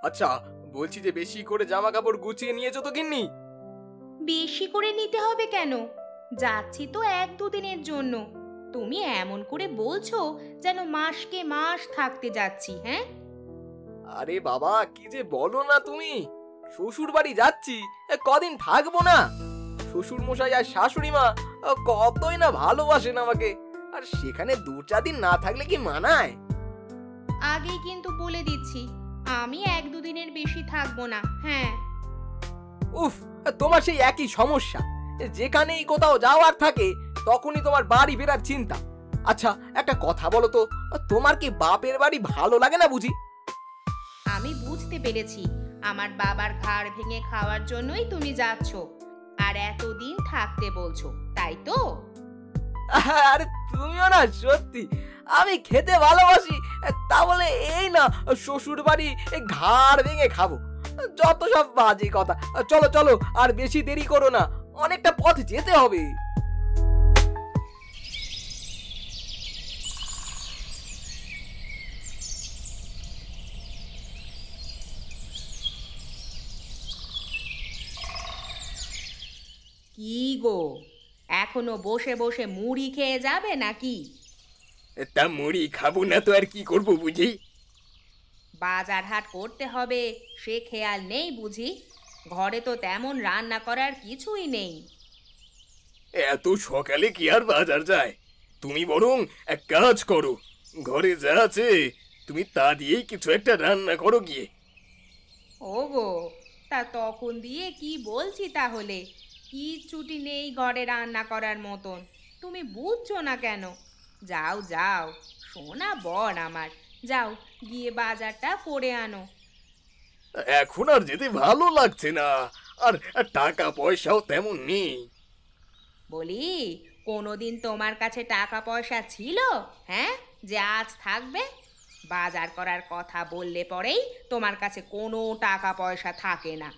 আচ্ছা, বলছি যে বেশি করে জামা কাপড় গুছিয়ে নিয়েছো তো গিন্নি? বেশি করে নিতে হবে কেন? যাচ্ছি তো 1-2 দিনের জন্য। তুমি এমন করে বলছো যেন মাসকে মাস থাকতে যাচ্ছি। হ্যাঁ, আরে বাবা, কি যে বলো না তুমি! শ্বশুর বাড়ি যাচ্ছি, কদিন থাকবো না। শ্বশুর মশাই আর শাশুড়ি মা কতই না ভালোবাসেন আমাকে, আর সেখানে 2-4 দিন না থাকলে কি মানায়? আগেই কিন্তু বলে দিচ্ছি, আমি 1-2 দিনের বেশি থাকবো না। হ্যাঁ, উফ, তোমার সেই একই সমস্যা। যেখানেই কোথাও যাওয়ার থাকে তখনই তোমার বাড়ি ফেরার চিন্তা। আচ্ছা, একটা কথা বলো তো, তোমার কি বাপের বাড়ি ভালো লাগে না বুঝি? আমি বুঝতে পেরেছি। আমার বাবার ঘাড় ভেঙে খাওয়ার জন্যই তুমি যাচ্ছ, আর এতদিন থাকতে বলছো, তাই তো? আরে তুমিও না সত্যি, আমি খেতে ভালোবাসি, তা বলে এই না শ্বশুর বাড়ি ঘাড় ভেঙে খাবো? যত সব বাজে কথা। চলো চলো, আর বেশি দেরি করো না, অনেকটা পথ যেতে হবে। কি গো, এখনো বসে বসে মুড়ি খেয়ে যাবে নাকি? তা মুড়ি খাবো না তো আর কি করবো বুঝি? বাজার হাট করতে হবে সে খেয়াল নেই বুঝি? ঘরে তো তেমন রান্না করার কিছুই নেই। এত সকালে কি আর বাজার যায়? তুমি বরং এক কাজ করো, ঘরে যা আছে তুমি তা দিয়েই কিছু একটা রান্না করো গিয়ে। ওগো, তা তখন দিয়ে কি বলছি তাহলে? কি ছুটি নেই ঘরে রান্না করার মতন, তুমি বুঝছো না কেন? যাও যাও, সোনা বর আমার, যাও গিয়ে বাজারটা করে আনো। এখন আর যেতে ভালো লাগছে না, আর আর টাকা পয়সাও তেমন নেই। বলি, কোনোদিন তোমার কাছে টাকা পয়সা ছিল? হ্যাঁ, যে আজ থাকবে? বাজার করার কথা বললে পরেই তোমার কাছে কোনো টাকা পয়সা থাকে না।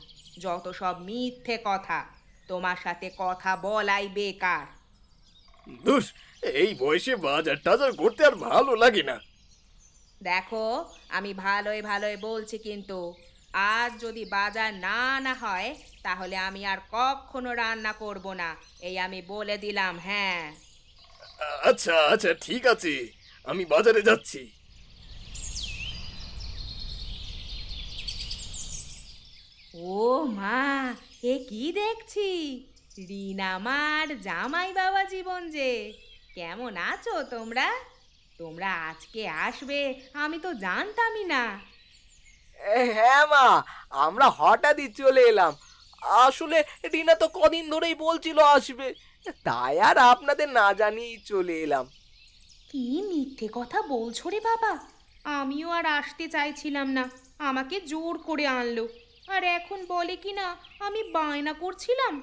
যত সব মিথ্যে কথা, তোমার সাথে কথা বলাই বেকার। ধুস, এই বয়সে বাজার টাজার করতে আর ভালো লাগে না। দেখো, আমি ভালোই ভালোই বলছি কিন্তু, আজ যদি বাজার না আনা হয় তাহলে আমি আর কখনো রান্না করব না, এই আমি বলে দিলাম। হ্যাঁ, আচ্ছা আচ্ছা, ঠিক আছে, আমি বাজারে যাচ্ছি। ও মা, এ কি দেখছি! রিনা মার জামাই বাবা জীবন যে! কেমন আছো তোমরা? তোমরা আজকে আসবে আমি তো জানতামই না। হ্যাঁ মা, আমরা হঠাৎই চলে এলাম। আসলে রিনা তো কদিন ধরেই বলছিল আসবে, তাই আর আপনাদের না জানিয়েই চলে এলাম। কি মিথ্যে কথা বলছো রে বাবা! আমিও আর আসতে চাইছিলাম না, আমাকে জোর করে আনলো। আর এখন বলে কি না আমি বায়না করছিলাম।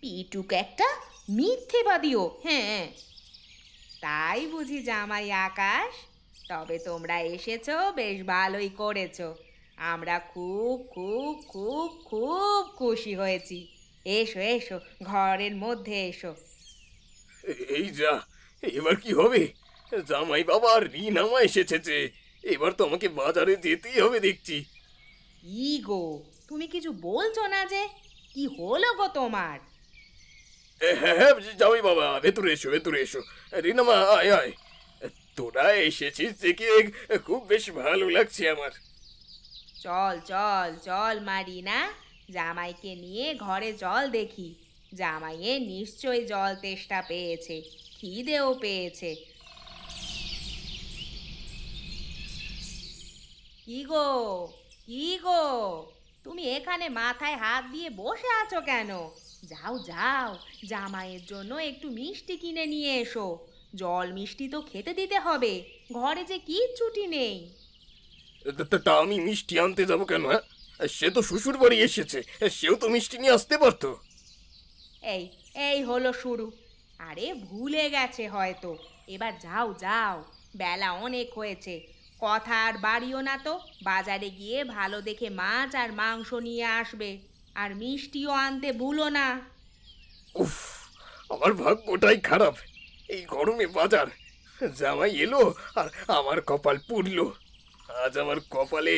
পিটুক একটা মিথ্যেবাদীও। হ্যাঁ, তাই বুঝি জামাই আকাশ? তবে তোমরা এসেছো, বেশ ভালোই করেছো। আমরা খুব খুব খুব খুব খুশি হয়েছি। এসো এসো, ঘরের মধ্যে এসো। এই যা, এবার কি হবে? জামাই বাবা আর রিনামা এসেছে যে, এবার তো আমাকে বাজারে যেতেই হবে দেখছি। কি গো, তুমি কিছু বলছো না যে? কি হলো গো তোমার? হ্যাঁ হ্যাঁ, জামাই বাবা, ভেতরে এসো ভেতরে এসো। রিনামা, আয় আয়, তোরা এসেছিস দেখে খুব বেশ ভালো লাগছে আমার। চল চল চল মারিনা, জামাইকে নিয়ে ঘরে চল দেখি। জামাইয়ে নিশ্চয়ই জল তেষ্টা পেয়েছে, খিদেও পেয়েছে। কি গো, কি গো, তুমি এখানে মাথায় হাত দিয়ে বসে আছো কেন? যাও যাও, জামাইয়ের জন্য একটু মিষ্টি কিনে নিয়ে এসো। জল মিষ্টি তো খেতে দিতে হবে, ঘরে যে কিচ্ছুটি নেই। তা আমি মিষ্টি আনতে যাবো কেন? হ্যাঁ, সে তো শ্বশুর বাড়ি এসেছে, সেও তো মিষ্টি নিয়ে আসতে পারতো। এই এই হলো শুরু। আরে ভুলে গেছে হয়তো। এবার যাও যাও, বেলা অনেক হয়েছে। কথা আর বাড়িও না তো, বাজারে গিয়ে ভালো দেখে মাছ আর মাংস নিয়ে আসবে। আর মিষ্টিও আনতে ভুলো না। উফ, আমার ভাগ্যটাই খারাপ। এই গরমে বাজার, জামাই এলো আর আমার কপাল পুড়লো। আজ আমার কপালে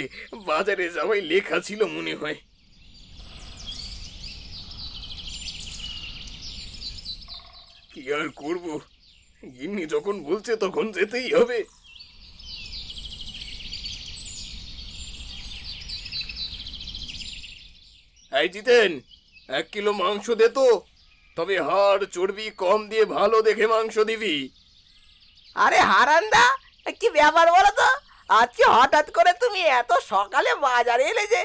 বাজারে যাওয়াই লেখা ছিল মনে হয়। কি আর করব, গিন্নি যখন বলছে তখন যেতেই হবে। এই জিতেন, 1 কিলো মাংস দে তো, তবে হাড় চর্বি কম দিয়ে ভালো দেখে মাংস দিবি। আরে হারান্দা, কি ব্যাপার বলো তো? আজকে হঠাৎ করে তুমি এত সকালে বাজারে এলে যে,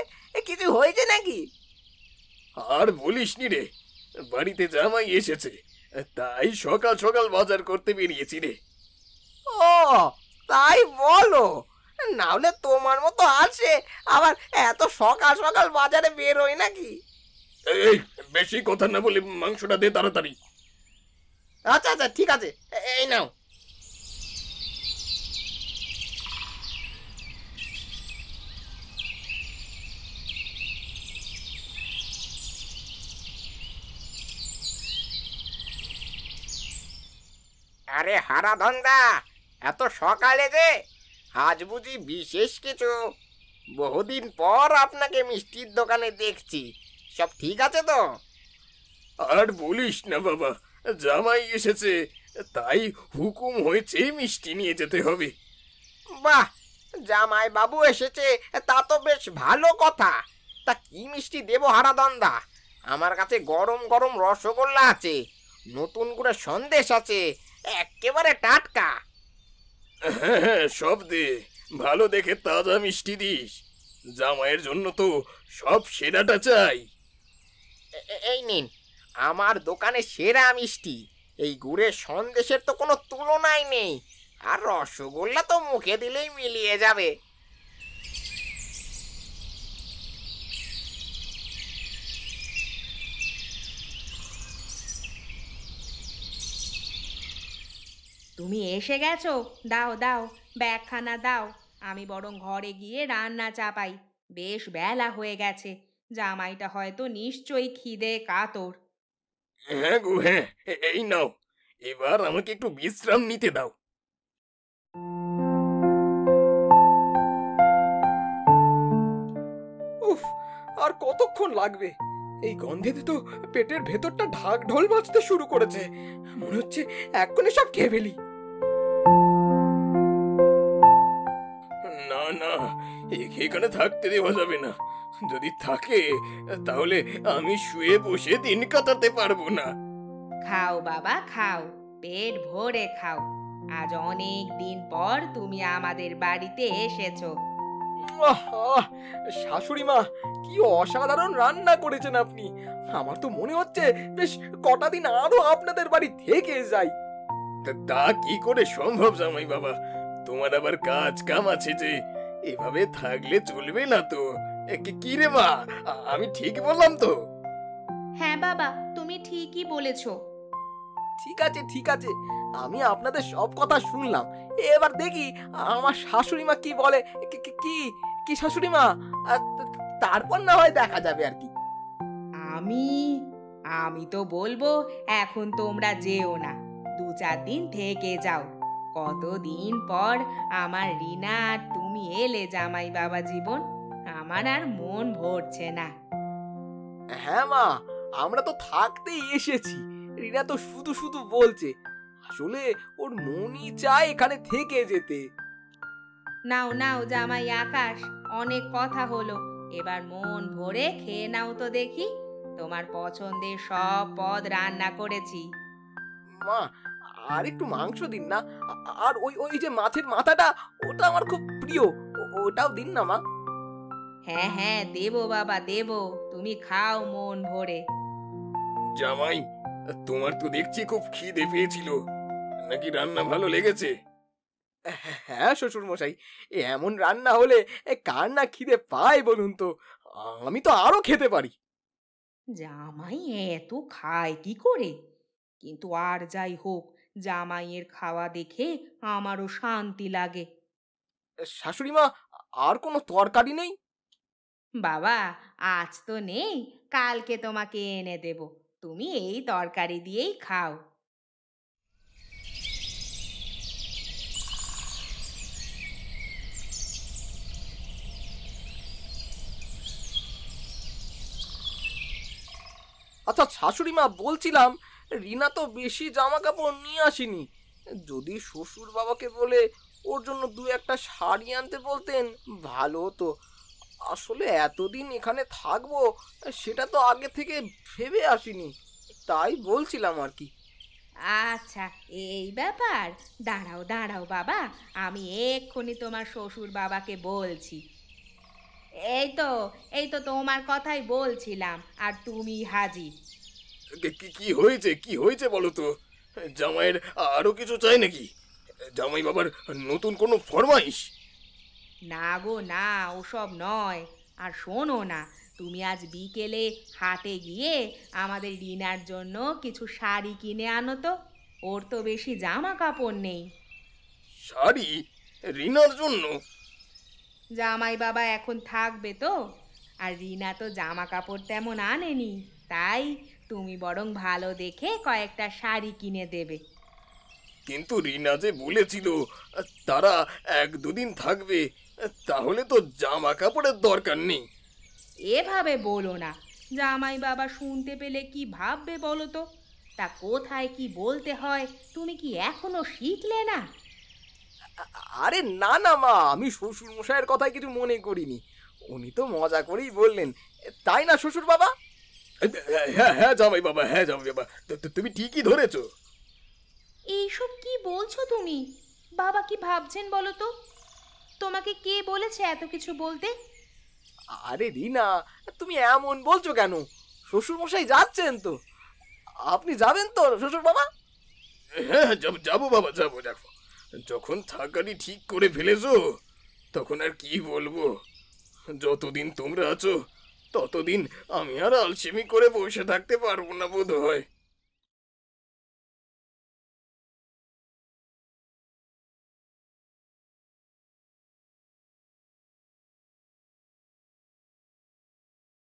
কিছু হয়েছে নাকি? আর বলিসনি রে, বাড়িতে জামাই এসেছে, তাই সকাল সকাল বাজার করতে বেরিয়েছি রে। ও, তাই বলো? না হলে তোমার মতো আছে আবার এত সকাল সকাল বাজারে বেরোয় নাকি? এই, বেশি কথা না বলে মাংসটা দে তাড়াতাড়ি। আচ্ছা আচ্ছা, ঠিক আছে, এই নাও। আরে হারাধন্দা, এত সকালে যে? আজ বুঝি বিশেষ কিছু? বহুদিন পর আপনাকে মিষ্টির দোকানে দেখছি। সব ঠিক আছে তো? আর বলিস না বাবা, জামাই এসেছে, তাই হুকুম হয়েছে মিষ্টি নিয়ে যেতে হবে। বাহ, জামাই বাবু এসেছে, তা তো বেশ ভালো কথা। তা কি মিষ্টি দেবো হারাধন্দা? আমার কাছে গরম গরম রসগোল্লা আছে, নতুন করে সন্দেশ আছে, একেবারে টাটকা। হ্যাঁ হ্যাঁ, সব দে, ভালো দেখে তাজা মিষ্টি দিস। জামাইয়ের জন্য তো সব সেরাটা চাই। এই নিন আমার দোকানে সেরা মিষ্টি। এই গুড়ের সন্দেশের তো কোনো তুলনাই নেই, আর রসগোল্লা তো মুখে দিলেই মিলিয়ে যাবে। তুমি এসে গেছো? দাও দাও, ব্যাগখানা দাও। আমি বরং ঘরে গিয়ে রান্না চাপাই। বেশ বেলা হয়ে গেছে, জামাইটা হয়তো নিশ্চয়ই খিদে কাতর। হ্যাঁ গো হ্যাঁ, এই নাও, এবার আমাকে একটু বিশ্রাম নিতে দাও। উফ, আর কতক্ষণ লাগবে? এই গন্ধেতে তো পেটের ভেতরটা ঢাক ঢোল বাজতে শুরু করেছে। মনে হচ্ছে এক্ষুনি সব খেয়ে ফেলি। না না, এখানে থাকতে দেওয়া যাবে না। যদি থাকে তাহলে আমি শুয়ে বসে দিন কাটাতে পারবো না। খাও বাবা খাও, পেট ভরে খাও। আজ অনেক দিন পর তুমি আমাদের বাড়িতে এসেছো। আহ, শাশুড়ি মা, কি অসাধারণ রান্না করেছেন আপনি! আমার তো মনে হচ্ছে বেশ কটা দিন আরো আপনাদের বাড়ি থেকে যাই। তা কি করে সম্ভব জামাই বাবা? তোমার আবার কাজ কাম আছে যে, এভাবে থাকলে চলবে না তো। কি রে মা, আমি ঠিক বললাম তো? হ্যাঁ বাবা, তুমি ঠিকই বলেছো। ঠিক আছে ঠিক আছে, আমি আপনাদের সব কথা শুনলাম। এবার দেখি আমার শাশুড়ি মা কি বলে। কি কি- কি কি শাশুড়ি মা? তারপর না হয় দেখা যাবে আর কি। আমি আমি তো বলবো এখন তোমরা যেও না, 2-4 দিন থেকে যাও। কতদিন পর আমার রিনা আর তুমি এলে জামাই বাবা জীবন, আমার আর মন ভরছে না। হ্যাঁ মা, আমরা তো থাকতেই এসেছি। রিনা তো শুধু শুধু বলছে, আসলে ওর মনই চায় এখানে থেকে যেতে। নাও নাও জামাই আকাশ, অনেক কথা হলো, এবার মন ভরে খেয়ে নাও তো দেখি। তোমার পছন্দের সব পদ রান্না করেছি। মা, আর একটু মাংস দিন না। আর ওই ওই যে মাছের মাথাটা, ওটা আমার খুব প্রিয়। ওটাও দিন না মা। হ্যাঁ হ্যাঁ দেবো বাবা দেবো, তুমি খাও মন ভরে। জামাই, তোমার তো দেখছি খুব খিদে পেয়েছিল, নাকি রান্না ভালো লেগেছে? হ্যাঁ শ্বশুর মশাই, এমন রান্না হলে কার না খিদে পায় বলুন তো? আমি তো আরো খেতে পারি। জামাই এত খায় কি করে? কিন্তু আর যাই হোক, জামাইয়ের খাওয়া দেখে আমারও শান্তি লাগে। শাশুড়ি মা, আর কোনো তরকারি নেই? বাবা, আজ তো নেই, কালকে তোমাকে এনে দেব। তুমি এই তরকারি দিয়েই খাও। আচ্ছা শাশুড়ি মা, বলছিলাম রিনা তো বেশি জামা কাপড় নিয়ে আসেনি। যদি শ্বশুর বাবাকে বলে ওর জন্য দু একটা শাড়ি আনতে বলতেন ভালো হতো। আসলে এতদিন এখানে থাকবো সেটা তো আগে থেকে ভেবে আসিনি, তাই বলছিলাম আর কি। আচ্ছা, এই ব্যাপার। দাঁড়াও দাঁড়াও বাবা, আমি এক্ষুনি তোমার শ্বশুর বাবাকে বলছি। এই তো তোমার কথাই বলছিলাম, আর তুমি হাজির। কি হয়েছে, কি হয়েছে বলো তো? জামাইয়ের আরো কিছু চাই নাকি? জামাই বাবার নতুন কোনো ফরমাইশ? না গো না, ওসব নয়। আর শোনো না, তুমি আজ বিকেলে হাটে গিয়ে আমাদের রিনার জন্য কিছু শাড়ি কিনে আনো তো। ওর তো বেশি জামা কাপড় নেই। শাড়ি? রিনার জন্য? জামাই বাবা এখন থাকবে তো, আর রিনা তো জামা কাপড় তেমন আনেনি। তাই তুমি বরং ভালো দেখে কয়েকটা শাড়ি কিনে দেবে। কিন্তু রিনা যে বলেছিল তারা এক দুদিন থাকবে, তাহলে তো জামা কাপড়ের দরকার নেই। এভাবে বলো না, জামাই বাবা শুনতে পেলে কি ভাববে বলো তো। তা কোথায় কি বলতে হয় তুমি কি এখনো শিখলে না? আরে না না মা, আমি শ্বশুর মশাইয়ের কথাই কিছু মনে করিনি। উনি তো মজা করেই বললেন, তাই না শ্বশুর বাবা? হ্যাঁ হ্যাঁ জামাই বাবা, হ্যাঁ জামাই বাবা, তুমি ঠিকই ধরেছো। এইসব কি বলছো তুমি? বাবা কি ভাবছেন বলো তো? তোমাকে কে বলেছে এত কিছু বলতে? আরে রিনা, তুমি এমন বলছো কেন? শ্বশুর মশাই যাচ্ছেন তো, আপনি যাবেন তো শ্বশুর বাবা? হ্যাঁ হ্যাঁ, যাবো বাবা, যাবো যাবো। যখন থাকারই ঠিক করে ফেলেছো তখন আর কি বলবো। যতদিন তোমরা আছো ততদিন আমি আর আলসেমি করে বসে থাকতে পারবো না বোধ হয়।